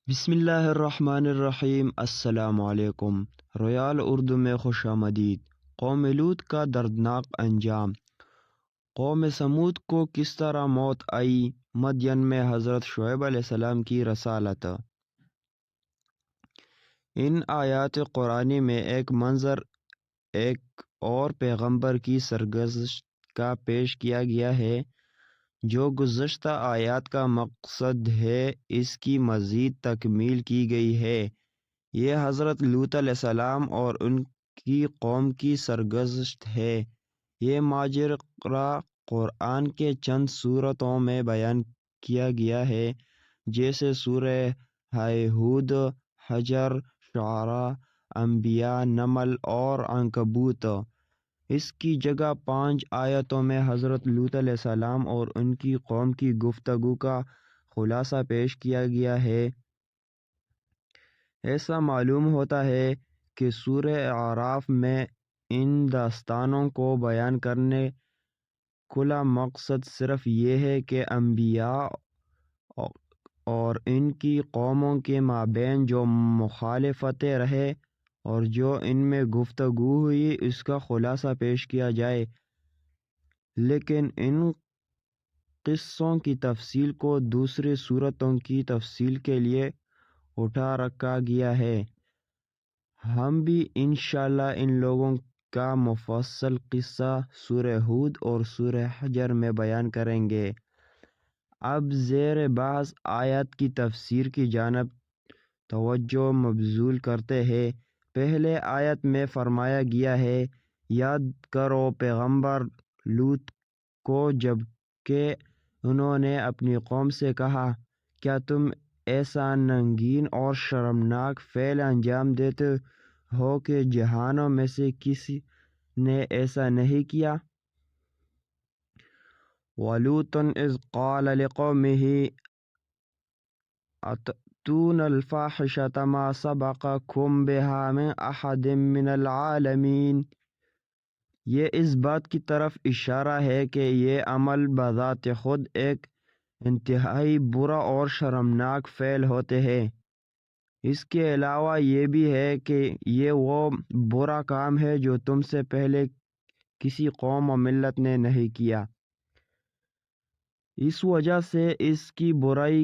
بسم اللہ الرحمن الرحیم۔ السلام علیکم۔ رویال اردو میں خوش آمدید۔ قوم لوط کا دردناک انجام۔ قوم سمود کو کس طرح موت آئی۔ مدین میں حضرت شعیب علیہ السلام کی رسالت۔ ان آیات قرآنی میں ایک منظر ایک اور پیغمبر کی سرگزشت کا پیش کیا گیا ہے جو گزشتہ آیات کا مقصد ہے، اس کی مزید تکمیل کی گئی ہے۔ یہ حضرت لوط علیہ السلام اور ان کی قوم کی سرگزشت ہے۔ یہ ماجرا قرآن کے چند صورتوں میں بیان کیا گیا ہے، جیسے سورہ ہود، حجر، شعراء، انبیاء، نمل اور عنکبوت۔ اس کی جگہ 5 آیتوں میں حضرت لوط علیہ السلام اور ان کی قوم کی گفتگو کا خلاصہ پیش کیا گیا ہے۔ ایسا معلوم ہوتا ہے کہ سورہ اعراف میں ان داستانوں کو بیان کرنے کھلا مقصد صرف یہ ہے کہ انبیاء اور ان کی قوموں کے مابین جو مخالفتیں رہے اور جو ان میں گفتگو ہوئی اس کا خلاصہ پیش کیا جائے، لیکن ان قصوں کی تفصیل کو دوسری صورتوں کی تفصیل کے لیے اٹھا رکھا گیا ہے۔ ہم بھی انشاءاللہ ان لوگوں کا مفصل قصہ سورہ ہود اور سورہ حجر میں بیان کریں گے۔ اب زیر بحث آیات کی تفسیر کی جانب توجہ مبذول کرتے ہیں۔ پہلے آیت میں فرمایا گیا ہے، یاد کرو پیغمبر لوط کو جب کہ انہوں نے اپنی قوم سے کہا، کیا تم ایسا ننگین اور شرمناک فعل انجام دیتے ہو کہ جہانوں میں سے کسی نے ایسا نہیں کیا۔ وَلُوطًا إِذْ قَالَ لِقَوْمِهِ أَتَأْتُونَ الْفَاحِشَةَ مَا سَبَقَكُم بِهَا مِنْ أَحَدٍ مِّنَ الْعَالَمِينَ۔ یہ اس بات کی طرف اشارہ ہے کہ یہ عمل بذات خود ایک انتہائی برا اور شرمناک فعل ہوتے ہیں۔ اس کے علاوہ یہ بھی ہے کہ یہ وہ برا کام ہے جو تم سے پہلے کسی قوم و ملت نے نہیں کیا۔ اس وجہ سے اس کی برائی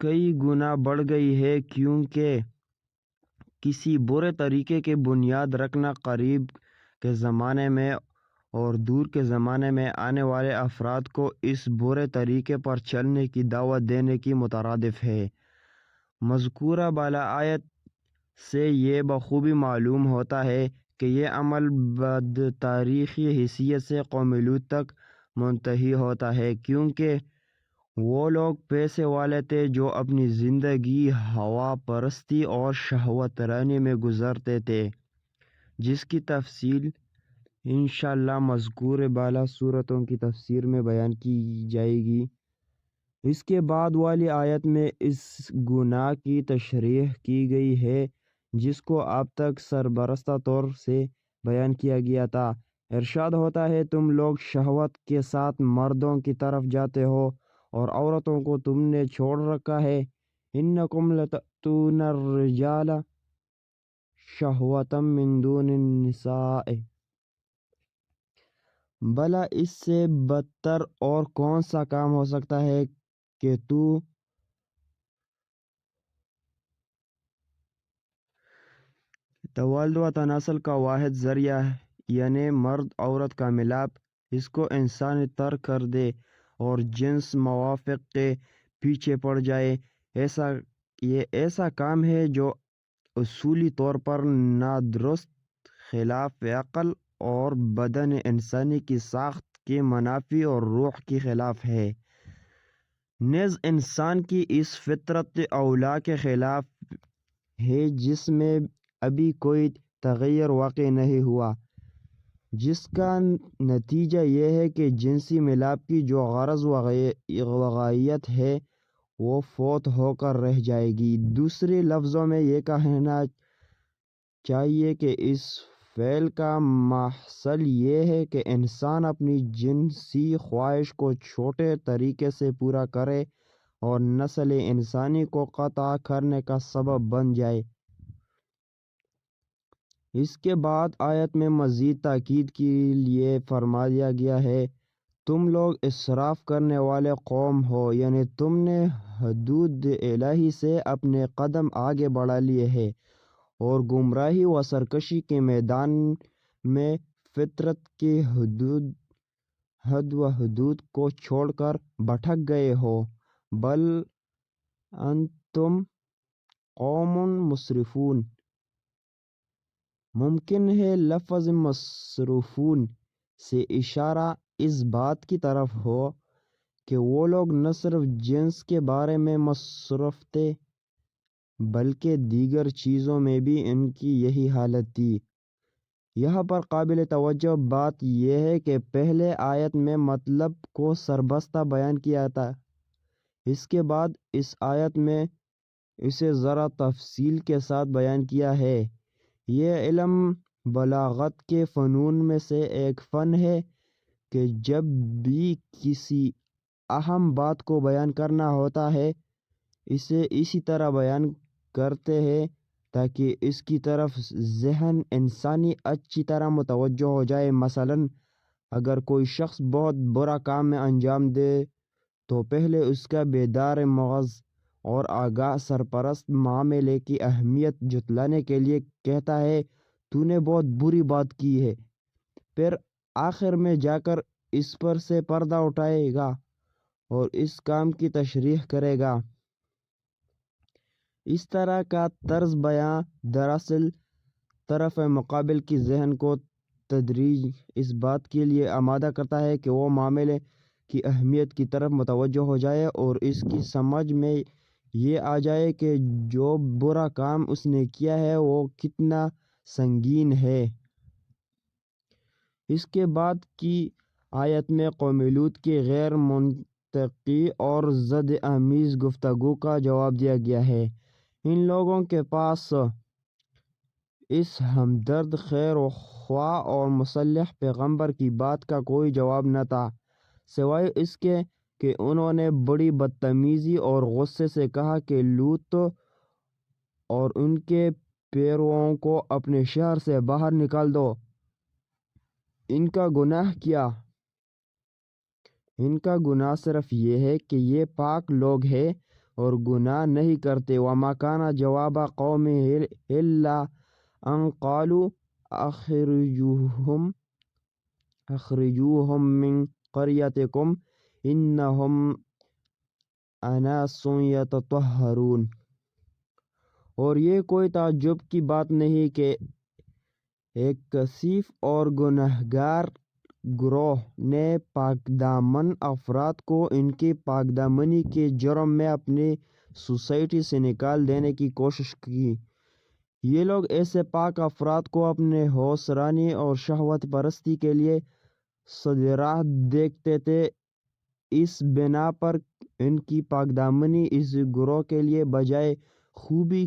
کئی گنا بڑھ گئی ہے، کیونکہ کسی برے طریقے کی بنیاد رکھنا قریب کے زمانے میں اور دور کے زمانے میں آنے والے افراد کو اس برے طریقے پر چلنے کی دعوت دینے کی مترادف ہے۔ مذکورہ بالا آیت سے یہ بخوبی معلوم ہوتا ہے کہ یہ عمل بتاریخی حیثیت سے قوم لوط تک منتہی ہوتا ہے، کیونکہ وہ لوگ پیسے والے تھے جو اپنی زندگی ہوا پرستی اور شہوت رانی میں گزارتے تھے، جس کی تفصیل انشاءاللہ مذکور بالا صورتوں کی تفسیر میں بیان کی جائے گی۔ اس کے بعد والی آیت میں اس گناہ کی تشریح کی گئی ہے جس کو اب تک سربراستہ طور سے بیان کیا گیا تھا۔ ارشاد ہوتا ہے، تم لوگ شہوت کے ساتھ مردوں کی طرف جاتے ہو اور عورتوں کو تم نے چھوڑ رکھا ہے۔ انکم لتأتون الرجال شہوۃ من دون النساء۔ بھلا اس سے بدتر اور کون سا کام ہو سکتا ہے کہ تو تولد و تناسل کا واحد ذریعہ یعنی مرد عورت کا ملاپ، اس کو انسانی ترک کر دے اور جنس موافق کے پیچھے پڑ جائے۔ یہ ایسا کام ہے جو اصولی طور پر نادرست، خلاف عقل اور بدن انسانی کی ساخت کے منافی اور روح کی خلاف ہے، نیز انسان کی اس فطرت اولیٰ کے خلاف ہے جس میں ابھی کوئی تغیر واقع نہیں ہوا، جس کا نتیجہ یہ ہے کہ جنسی ملاپ کی جو غرض و غایت ہے وہ فوت ہو کر رہ جائے گی۔ دوسرے لفظوں میں یہ کہنا چاہیے کہ اس فعل کا محصل یہ ہے کہ انسان اپنی جنسی خواہش کو چھوٹے طریقے سے پورا کرے اور نسل انسانی کو قطع کرنے کا سبب بن جائے۔ اس کے بعد آیت میں مزید تاکید کے لیے فرما دیا گیا ہے، تم لوگ اسراف کرنے والے قوم ہو، یعنی تم نے حدود الہی سے اپنے قدم آگے بڑھا لیے ہیں اور گمراہی و سرکشی کے میدان میں فطرت کی حد و حدود کو چھوڑ کر بھٹک گئے ہو، بل انتم قوم مسرفون۔ ممکن ہے لفظ مسرفون سے اشارہ اس بات کی طرف ہو کہ وہ لوگ نہ صرف جنس کے بارے میں مصروف تھے بلکہ دیگر چیزوں میں بھی ان کی یہی حالت تھی۔ یہاں پر قابل توجہ بات یہ ہے کہ پہلے آیت میں مطلب کو سربستہ بیان کیا تھا، اس کے بعد اس آیت میں اسے ذرا تفصیل کے ساتھ بیان کیا ہے۔ یہ علم بلاغت کے فنون میں سے ایک فن ہے کہ جب بھی کسی اہم بات کو بیان کرنا ہوتا ہے اسے اسی طرح بیان کرتے ہیں تاکہ اس کی طرف ذہن انسانی اچھی طرح متوجہ ہو جائے۔ مثلا اگر کوئی شخص بہت برا کام میں انجام دے تو پہلے اس کا بیدار مغز اور آگاہ سرپرست معاملے کی اہمیت جتلانے کے لیے کہتا ہے تو نے بہت بری بات کی ہے، پھر آخر میں جا کر اس پر سے پردہ اٹھائے گا اور اس کام کی تشریح کرے گا۔ اس طرح کا طرز بیاں دراصل طرف مقابل کی ذہن کو تدریج اس بات کے لیے آمادہ کرتا ہے کہ وہ معاملے کی اہمیت کی طرف متوجہ ہو جائے اور اس کی سمجھ میں یہ آ جائے کہ جو برا کام اس نے کیا ہے وہ کتنا سنگین ہے۔ اس کے بعد کی آیت میں قوم لوط کی غیر منطقی اور ضد آمیز گفتگو کا جواب دیا گیا ہے۔ ان لوگوں کے پاس اس ہمدرد خیر خواہ اور مصلح پیغمبر کی بات کا کوئی جواب نہ تھا سوائے اس کے کہ انہوں نے بڑی بدتمیزی اور غصے سے کہا کہ لوط اور ان کے پیرووں کو اپنے شہر سے باہر نکال دو۔ ان کا گناہ کیا؟ ان کا گناہ صرف یہ ہے کہ یہ پاک لوگ ہیں اور گناہ نہیں کرتے۔ وما کان جواب قومه الا ان قالوا اخرجوهم من قريتكم انهم اناس يتطهرون۔ اور یہ کوئی تعجب کی بات نہیں کہ ایک کثیف اور گنہگار گروہ نے پاک دامن افراد کو ان کی پاک دامنی کے جرم میں اپنی سوسائٹی سے نکال دینے کی کوشش کی۔ یہ لوگ ایسے پاک افراد کو اپنے ہوش رانی اور شہوت پرستی کے لیے صدراہ دیکھتے تھے، اس بنا پر ان کی پاک دامنی اس گروہ کے لیے بجائے خوبی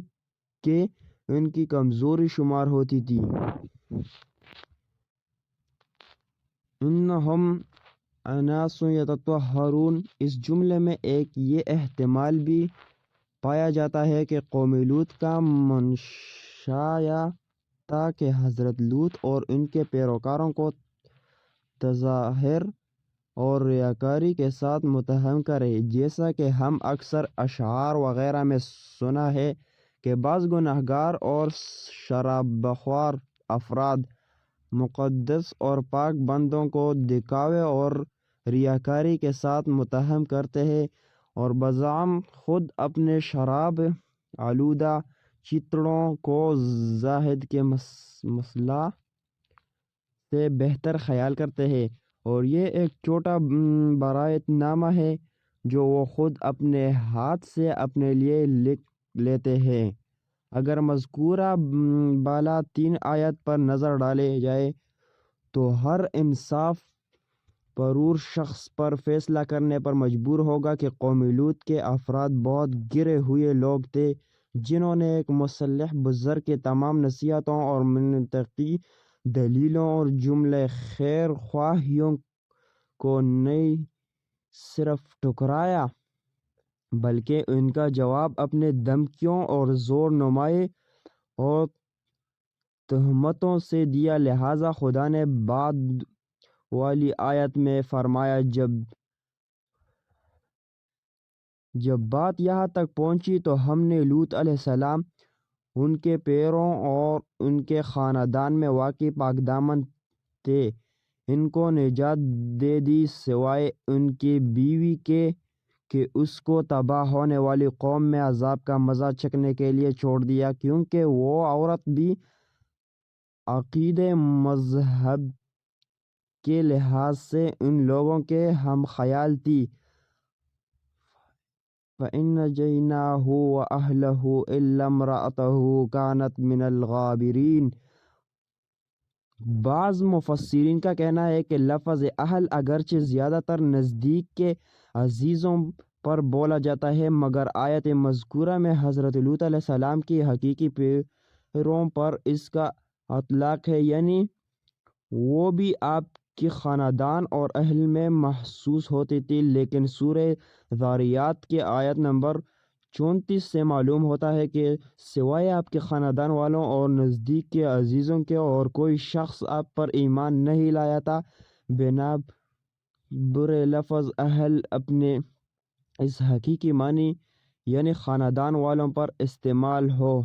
کے ان کی کمزوری شمار ہوتی تھی۔ انہم اناس یتطہرون، اس جملے میں ایک یہ احتمال بھی پایا جاتا ہے کہ قوم لوط کا منشا یہ تھا کہ حضرت لوط اور ان کے پیروکاروں کو تظاہر اور ریاکاری کے ساتھ متہم کرے، جیسا کہ ہم اکثر اشعار وغیرہ میں سنا ہے کہ بعض گنہگار اور شراب بخور افراد مقدس اور پاک بندوں کو دکھاوے اور ریاکاری کے ساتھ متہم کرتے ہیں اور بزعم خود اپنے شراب آلودہ چتڑوں کو زاہد کے مسئلہ سے بہتر خیال کرتے ہیں، اور یہ ایک چھوٹا برائت نامہ ہے جو وہ خود اپنے ہاتھ سے اپنے لیے لکھ لیتے ہیں۔ اگر مذکورہ بالا 3 آیات پر نظر ڈالے جائے تو ہر انصاف پرور شخص پر فیصلہ کرنے پر مجبور ہوگا کہ قوم لوط کے افراد بہت گرے ہوئے لوگ تھے جنہوں نے ایک مصلح بزرگ کے تمام نصیحتوں اور منطقی دلیلوں اور جملہ خیر خواہیوں کو نہیں صرف ٹھکرایا بلکہ ان کا جواب اپنے دھمکیوں اور زور نمائی اور تہمتوں سے دیا۔ لہٰذا خدا نے بعد والی آیت میں فرمایا، جب بات یہاں تک پہنچی تو ہم نے لوط علیہ السلام، ان کے پیروں اور ان کے خاندان میں واقع پاک دامن تھے، ان کو نجات دے دی، سوائے ان کی بیوی کے کہ اس کو تباہ ہونے والی قوم میں عذاب کا مزہ چکھنے کے لیے چھوڑ دیا، کیونکہ وہ عورت بھی عقیدے مذہب کے لحاظ سے ان لوگوں کے ہم خیال تھی۔ فَإِنَّجَيْنَاهُ وَأَهْلَهُ إِلَّا امْرَأَتَهُ كَانَتْ مِنَ الْغَابِرِينَ۔ بعض مفسرین کا کہنا ہے کہ لفظ اہل اگرچہ زیادہ تر نزدیک کے عزیزوں پر بولا جاتا ہے، مگر آیت مذکورہ میں حضرت لوط علیہ السلام کی حقیقی پیروں پر اس کا اطلاق ہے، یعنی وہ بھی آپ کے خاندان اور اہل میں محسوس ہوتی تھی۔ لیکن سورہ ذاریات کے آیت نمبر 34 سے معلوم ہوتا ہے کہ سوائے آپ کے خاندان والوں اور نزدیک کے عزیزوں کے اور کوئی شخص آپ پر ایمان نہیں لایا تھا۔ بنا برے لفظ اہل اپنے اس حقیقی معنی یعنی خاندان والوں پر استعمال ہو